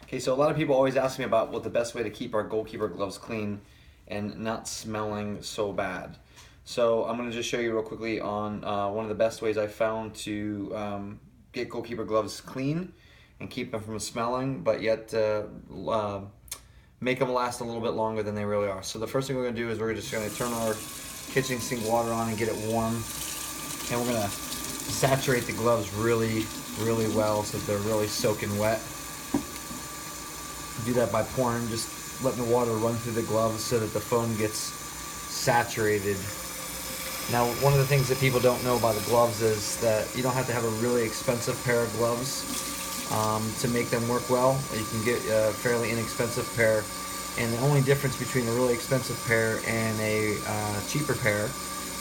Okay, so a lot of people always ask me about what the best way to keep our goalkeeper gloves clean and not smelling so bad. So I'm going to just show you real quickly on one of the best ways I found to get goalkeeper gloves clean and keep them from smelling, but yet make them last a little bit longer than they really are. So the first thing we're going to do is we're just going to turn our kitchen sink water on and get it warm, and we're going to saturate the gloves really well so that they're really soaking wet. Do that by pouring, just letting the water run through the gloves so that the foam gets saturated. Now, one of the things that people don't know about the gloves is that you don't have to have a really expensive pair of gloves to make them work well. You can get a fairly inexpensive pair, and the only difference between a really expensive pair and a cheaper pair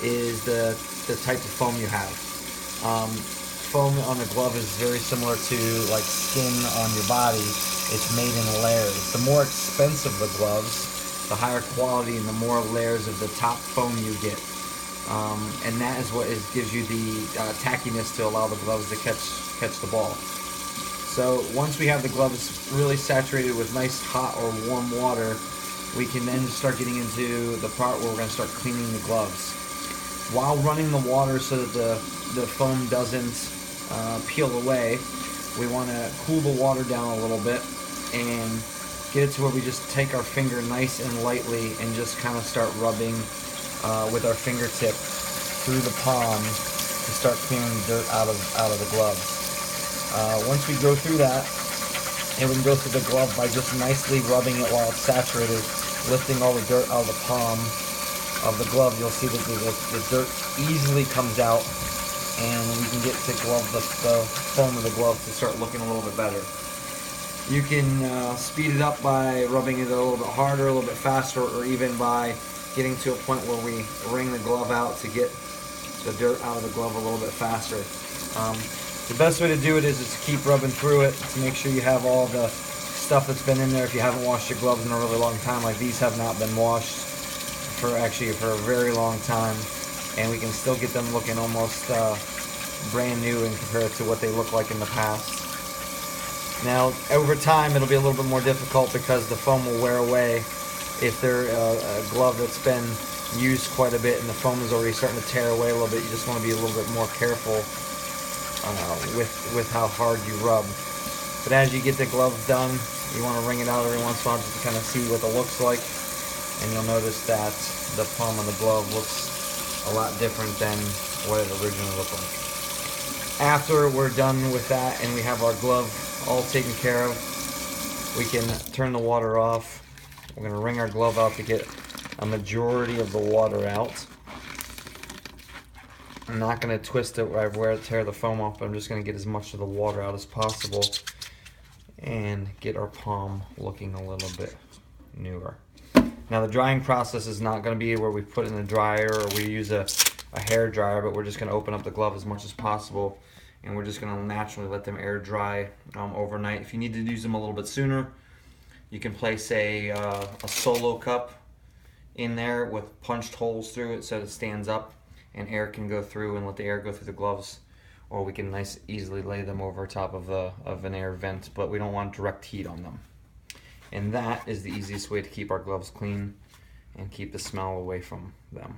is the type of foam you have. Foam on a glove is very similar to like skin on your body. It's made in layers. The more expensive the gloves, the higher quality and the more layers of the top foam you get. And that is what gives you the tackiness to allow the gloves to catch the ball. So once we have the gloves really saturated with nice hot or warm water, we can then start getting into the part where we're going to start cleaning the gloves. While running the water so that the foam doesn't peel away, we want to cool the water down a little bit and get it to where we just take our finger nice and lightly and just kind of start rubbing with our fingertip through the palm to start clearing the dirt out of the gloves. Once we go through that, and we can go through the glove by just nicely rubbing it while it's saturated, lifting all the dirt out of the palm of the glove, you'll see that the dirt easily comes out, and we can get the foam of the glove to start looking a little bit better. You can speed it up by rubbing it a little bit harder, a little bit faster, or even by getting to a point where we wring the glove out to get the dirt out of the glove a little bit faster. The best way to do it is to keep rubbing through it to make sure you have all the stuff that's been in there. If you haven't washed your gloves in a really long time, like these have not been washed for a very long time, and we can still get them looking almost brand new and compared to what they look like in the past. Now, over time, it'll be a little bit more difficult because the foam will wear away. If they're a glove that's been used quite a bit and the foam is already starting to tear away a little bit, you just want to be a little bit more careful with how hard you rub. But as you get the gloves done, you want to wring it out every once in a while just to kind of see what it looks like. And you'll notice that the palm of the glove looks a lot different than what it originally looked like. After we're done with that and we have our glove all taken care of, we can turn the water off. We're going to wring our glove out to get a majority of the water out. I'm not going to twist it where I tear the foam off, but I'm just going to get as much of the water out as possible and get our palm looking a little bit newer. Now the drying process is not going to be where we put it in the dryer or we use a hair dryer, but we're just going to open up the glove as much as possible, and we're just going to naturally let them air dry overnight. If you need to use them a little bit sooner, you can place a solo cup in there with punched holes through it so that it stands up and air can go through and let the air go through the gloves, or we can easily lay them over top of an air vent, but we don't want direct heat on them. And that is the easiest way to keep our gloves clean and keep the smell away from them.